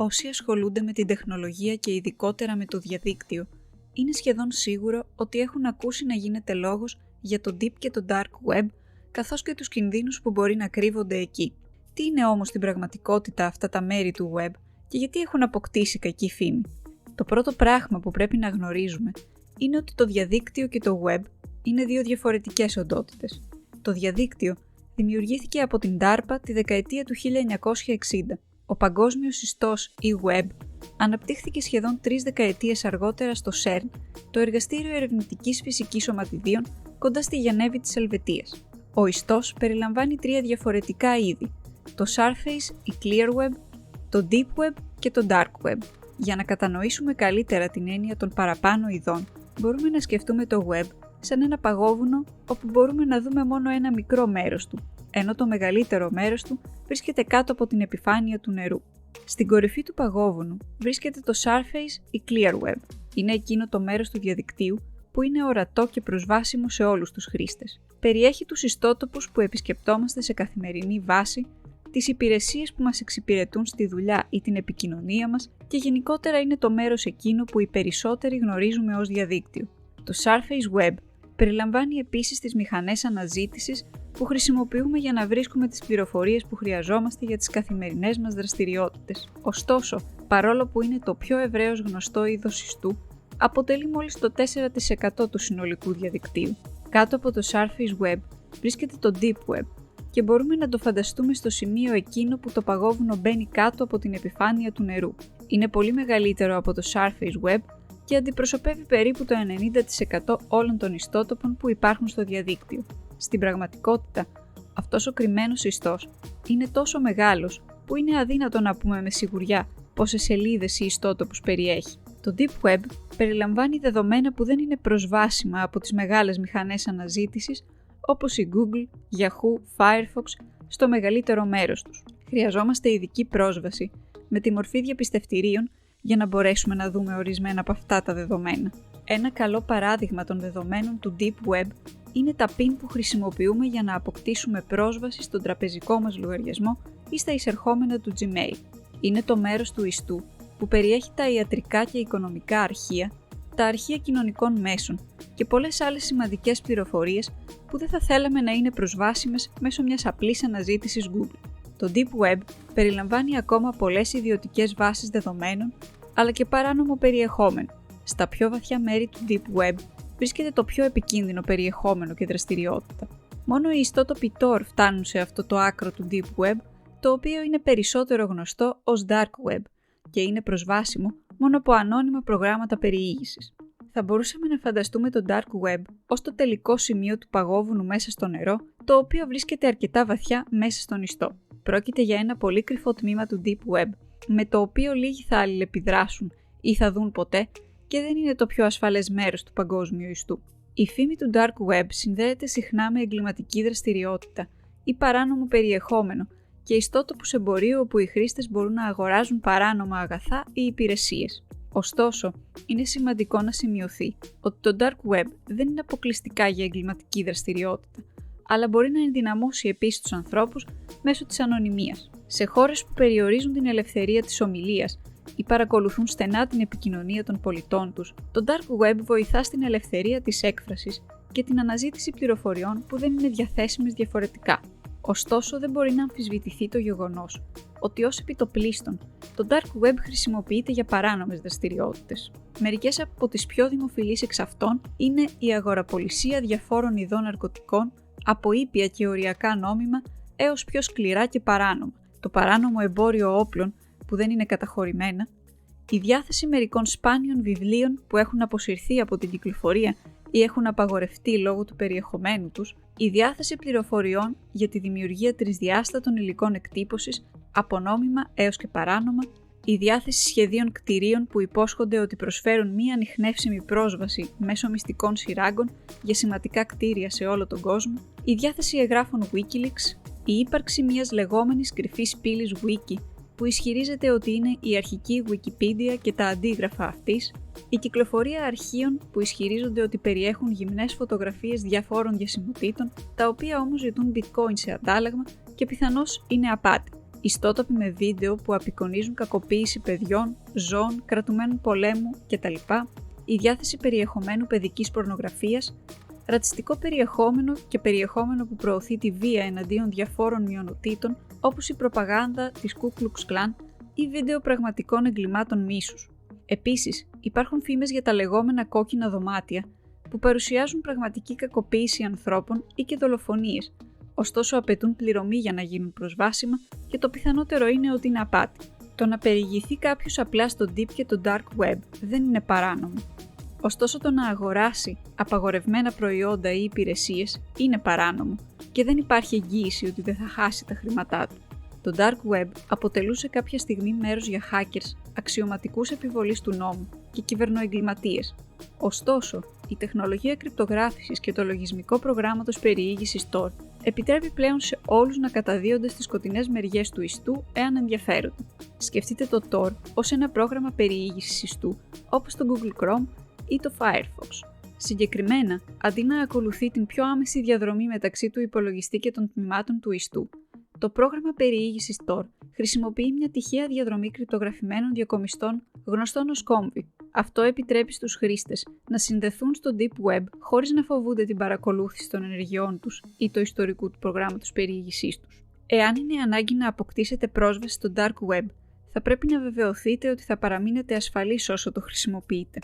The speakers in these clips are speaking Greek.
Όσοι ασχολούνται με την τεχνολογία και ειδικότερα με το διαδίκτυο, είναι σχεδόν σίγουρο ότι έχουν ακούσει να γίνεται λόγος για το Deep και το Dark Web, καθώς και τους κινδύνους που μπορεί να κρύβονται εκεί. Τι είναι όμως στην πραγματικότητα αυτά τα μέρη του Web και γιατί έχουν αποκτήσει κακή φήμη? Το πρώτο πράγμα που πρέπει να γνωρίζουμε είναι ότι το διαδίκτυο και το Web είναι δύο διαφορετικές οντότητες. Το διαδίκτυο δημιουργήθηκε από την DARPA τη δεκαετία του 1960. Ο παγκόσμιος ιστός ή Web αναπτύχθηκε σχεδόν 3 δεκαετίες αργότερα στο CERN, το Εργαστήριο Ερευνητικής Φυσικής Σωματιδίων κοντά στη Γενέβη της Ελβετίας. Ο ιστός περιλαμβάνει 3 διαφορετικά είδη: το Surface ή Clear Web, το Deep Web και το Dark Web. Για να κατανοήσουμε καλύτερα την έννοια των παραπάνω ειδών, μπορούμε να σκεφτούμε το Web σαν ένα παγόβουνο όπου μπορούμε να δούμε μόνο ένα μικρό μέρος του, ενώ το μεγαλύτερο μέρος του βρίσκεται κάτω από την επιφάνεια του νερού. Στην κορυφή του παγόβουνου βρίσκεται το Surface ή Clear Web. Είναι εκείνο το μέρος του διαδικτύου που είναι ορατό και προσβάσιμο σε όλους τους χρήστες. Περιέχει τους ιστότοπους που επισκεπτόμαστε σε καθημερινή βάση, τις υπηρεσίες που μας εξυπηρετούν στη δουλειά ή την επικοινωνία μας και γενικότερα είναι το μέρος εκείνο που οι περισσότεροι γνωρίζουμε ως διαδίκτυο. Το Surface Web περιλαμβάνει επίσης τις μηχανές αναζήτησης που χρησιμοποιούμε για να βρίσκουμε τις πληροφορίες που χρειαζόμαστε για τις καθημερινές μας δραστηριότητες. Ωστόσο, παρόλο που είναι το πιο ευρέως γνωστό είδος ιστού, αποτελεί μόλις το 4% του συνολικού διαδικτύου. Κάτω από το Surface Web βρίσκεται το Deep Web και μπορούμε να το φανταστούμε στο σημείο εκείνο που το παγόβουνο μπαίνει κάτω από την επιφάνεια του νερού. Είναι πολύ μεγαλύτερο από το Surface Web και αντιπροσωπεύει περίπου το 90% όλων των ιστότοπων που υπάρχουν στο διαδίκτυο. Στην πραγματικότητα, αυτός ο κρυμμένος ιστός είναι τόσο μεγάλος που είναι αδύνατο να πούμε με σιγουριά πόσες σελίδες ή ιστότοπους περιέχει. Το Deep Web περιλαμβάνει δεδομένα που δεν είναι προσβάσιμα από τις μεγάλες μηχανές αναζήτησης όπως η Google, Yahoo, Firefox στο μεγαλύτερο μέρος τους. Χρειαζόμαστε ειδική πρόσβαση με τη μορφή διαπιστευτηρίων για να μπορέσουμε να δούμε ορισμένα από αυτά τα δεδομένα. Ένα καλό παράδειγμα των δεδομένων του Deep Web είναι τα PIN που χρησιμοποιούμε για να αποκτήσουμε πρόσβαση στον τραπεζικό μας λογαριασμό ή στα εισερχόμενα του Gmail. Είναι το μέρος του ιστού που περιέχει τα ιατρικά και οικονομικά αρχεία, τα αρχεία κοινωνικών μέσων και πολλές άλλες σημαντικές πληροφορίες που δεν θα θέλαμε να είναι προσβάσιμες μέσω μιας απλής αναζήτησης Google. Το Deep Web περιλαμβάνει ακόμα πολλές ιδιωτικές βάσεις δεδομένων, αλλά και παράνομο περιεχόμενο. Στα πιο βαθιά μέρη του Deep Web βρίσκεται το πιο επικίνδυνο περιεχόμενο και δραστηριότητα. Μόνο οι ιστότοποι Tor φτάνουν σε αυτό το άκρο του Deep Web, το οποίο είναι περισσότερο γνωστό ως Dark Web και είναι προσβάσιμο μόνο από ανώνυμα προγράμματα περιήγησης. Θα μπορούσαμε να φανταστούμε το Dark Web ως το τελικό σημείο του παγόβουνου μέσα στο νερό, το οποίο βρίσκεται αρκετά βαθιά μέσα στον ιστό. Πρόκειται για ένα πολύ κρυφό τμήμα του Deep Web, με το οποίο λίγοι θα αλληλεπιδράσουν ή θα δουν ποτέ και δεν είναι το πιο ασφαλές μέρος του παγκόσμιου ιστού. Η φήμη του Dark Web συνδέεται συχνά με εγκληματική δραστηριότητα ή παράνομο περιεχόμενο και ιστότοπους εμπορίου όπου οι χρήστες μπορούν να αγοράζουν παράνομα αγαθά ή υπηρεσίες. Ωστόσο, είναι σημαντικό να σημειωθεί ότι το Dark Web δεν είναι αποκλειστικά για εγκληματική δραστηριότητα, αλλά μπορεί να ενδυναμώσει επίσης τους ανθρώπους μέσω της ανωνυμίας. Σε χώρες που περιορίζουν την ελευθερία της ομιλίας ή παρακολουθούν στενά την επικοινωνία των πολιτών τους, το Dark Web βοηθά στην ελευθερία της έκφρασης και την αναζήτηση πληροφοριών που δεν είναι διαθέσιμες διαφορετικά. Ωστόσο, δεν μπορεί να αμφισβητηθεί το γεγονός ότι ως επιτοπλίστων, το Dark Web χρησιμοποιείται για παράνομες δραστηριότητες. Μερικές από τις πιο δημοφιλείς εξ αυτών είναι η αγοραπολισία διαφόρων ειδών ναρκωτικών, από ήπια και οριακά νόμιμα έως πιο σκληρά και παράνομα, το παράνομο εμπόριο όπλων που δεν είναι καταχωρημένα, η διάθεση μερικών σπάνιων βιβλίων που έχουν αποσυρθεί από την κυκλοφορία ή έχουν απαγορευτεί λόγω του περιεχομένου τους, η διάθεση πληροφοριών για τη δημιουργία τρισδιάστατων υλικών εκτύπωσης, από νόμιμα έως και παράνομα, η διάθεση σχεδίων κτηρίων που υπόσχονται ότι προσφέρουν μία ανιχνεύσιμη πρόσβαση μέσω μυστικών σειράγκων για σημαντικά κτίρια σε όλο τον κόσμο, η διάθεση εγγράφων Wikileaks, η ύπαρξη μιας λεγόμενης κρυφής πύλης Wiki που ισχυρίζεται ότι είναι η αρχική Wikipedia και τα αντίγραφα αυτής, η κυκλοφορία αρχείων που ισχυρίζονται ότι περιέχουν γυμνές φωτογραφίες διαφόρων διασημοτήτων, τα οποία όμως ζητούν bitcoin σε αντάλλαγμα και πιθανώς είναι απάτη. ιστότοποι με βίντεο που απεικονίζουν κακοποίηση παιδιών, ζώων, κρατουμένων πολέμου κτλ., η διάθεση περιεχομένου παιδικής πορνογραφίας, ρατσιστικό περιεχόμενο και περιεχόμενο που προωθεί τη βία εναντίον διαφόρων μειονοτήτων, όπως η προπαγάνδα της Ku Klux Klan ή βίντεο πραγματικών εγκλημάτων μίσους. Επίσης, υπάρχουν φήμες για τα λεγόμενα κόκκινα δωμάτια, που παρουσιάζουν πραγματική κακοποίηση ανθρώπων ή και δολοφονίες, ωστόσο απαιτούν πληρωμή για να γίνουν προσβάσιμα και το πιθανότερο είναι ότι είναι απάτη. Το να περιηγηθεί κάποιος απλά στο Deep και το Dark Web δεν είναι παράνομο. Ωστόσο το να αγοράσει απαγορευμένα προϊόντα ή υπηρεσίες είναι παράνομο και δεν υπάρχει εγγύηση ότι δεν θα χάσει τα χρήματά του. Το Dark Web αποτελούσε κάποια στιγμή μέρος για hackers, αξιωματικούς επιβολής του νόμου και κυβερνοεγκληματίες. Ωστόσο, η τεχνολογία κρυπτογράφησης και το λογισμικό προγράμματος περιήγησης Tor επιτρέπει πλέον σε όλους να καταδύονται στις σκοτεινές μεριές του ιστού εάν ενδιαφέρονται. Σκεφτείτε το Tor ως ένα πρόγραμμα περιήγησης ιστού, όπως το Google Chrome ή το Firefox. Συγκεκριμένα, αντί να ακολουθεί την πιο άμεση διαδρομή μεταξύ του υπολογιστή και των τμήματων του ιστού, το πρόγραμμα περιήγησης Tor χρησιμοποιεί μια τυχαία διαδρομή κρυπτογραφημένων διακομιστών γνωστών ως Convy. Αυτό επιτρέπει στους χρήστες να συνδεθούν στο Deep Web χωρίς να φοβούνται την παρακολούθηση των ενεργειών τους ή το ιστορικού του προγράμματος περιήγησής τους. Εάν είναι ανάγκη να αποκτήσετε πρόσβαση στο Dark Web, θα πρέπει να βεβαιωθείτε ότι θα παραμείνετε ασφαλείς όσο το χρησιμοποιείτε.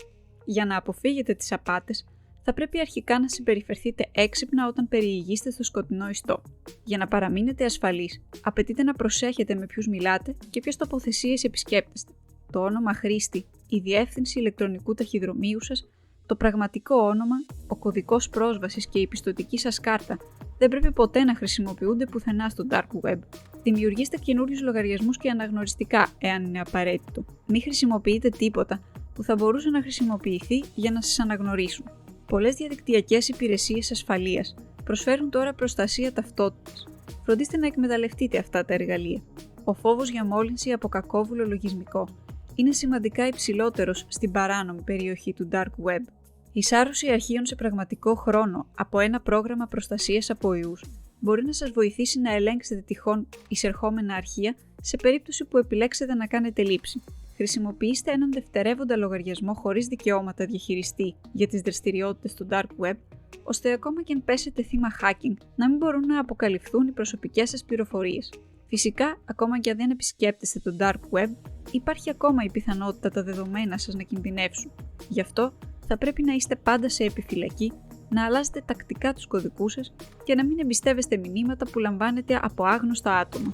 Για να αποφύγετε τις απάτες, θα πρέπει αρχικά να συμπεριφερθείτε έξυπνα όταν περιηγείστε στο σκοτεινό ιστό. Για να παραμείνετε ασφαλείς, απαιτείται να προσέχετε με ποιους μιλάτε και ποιες τοποθεσίες επισκέπτεστε. Το όνομα χρήστη, η διεύθυνση ηλεκτρονικού ταχυδρομείου σας, το πραγματικό όνομα, ο κωδικός πρόσβασης και η πιστωτική σας κάρτα δεν πρέπει ποτέ να χρησιμοποιούνται πουθενά στο Dark Web. Δημιουργήστε καινούριους λογαριασμούς και αναγνωριστικά, εάν είναι απαραίτητο. Μην χρησιμοποιείτε τίποτα που θα μπορούσε να χρησιμοποιηθεί για να σας αναγνωρίσουν. Πολλές διαδικτυακές υπηρεσίες ασφαλείας προσφέρουν τώρα προστασία ταυτότητας. Φροντίστε να εκμεταλλευτείτε αυτά τα εργαλεία. Ο φόβος για μόλυνση από κακόβουλο λογισμικό είναι σημαντικά υψηλότερος στην παράνομη περιοχή του Dark Web. Η σάρωση αρχείων σε πραγματικό χρόνο από ένα πρόγραμμα προστασίας από ιούς μπορεί να σας βοηθήσει να ελέγξετε τυχόν εισερχόμενα αρχεία σε περίπτωση που επιλέξετε να κάνετε λήψη. Χρησιμοποιήστε έναν δευτερεύοντα λογαριασμό χωρίς δικαιώματα διαχειριστή για τις δραστηριότητες του Dark Web, ώστε ακόμα και αν πέσετε θύμα hacking να μην μπορούν να αποκαλυφθούν οι προσωπικές σας πληροφορίες. Φυσικά, ακόμα και αν δεν επισκέπτεστε το Dark Web, υπάρχει ακόμα η πιθανότητα τα δεδομένα σας να κινδυνεύσουν. Γι' αυτό, θα πρέπει να είστε πάντα σε επιφυλακή, να αλλάζετε τακτικά τους κωδικούς σας και να μην εμπιστεύεστε μηνύματα που λαμβάνετε από άγνωστα άτομα.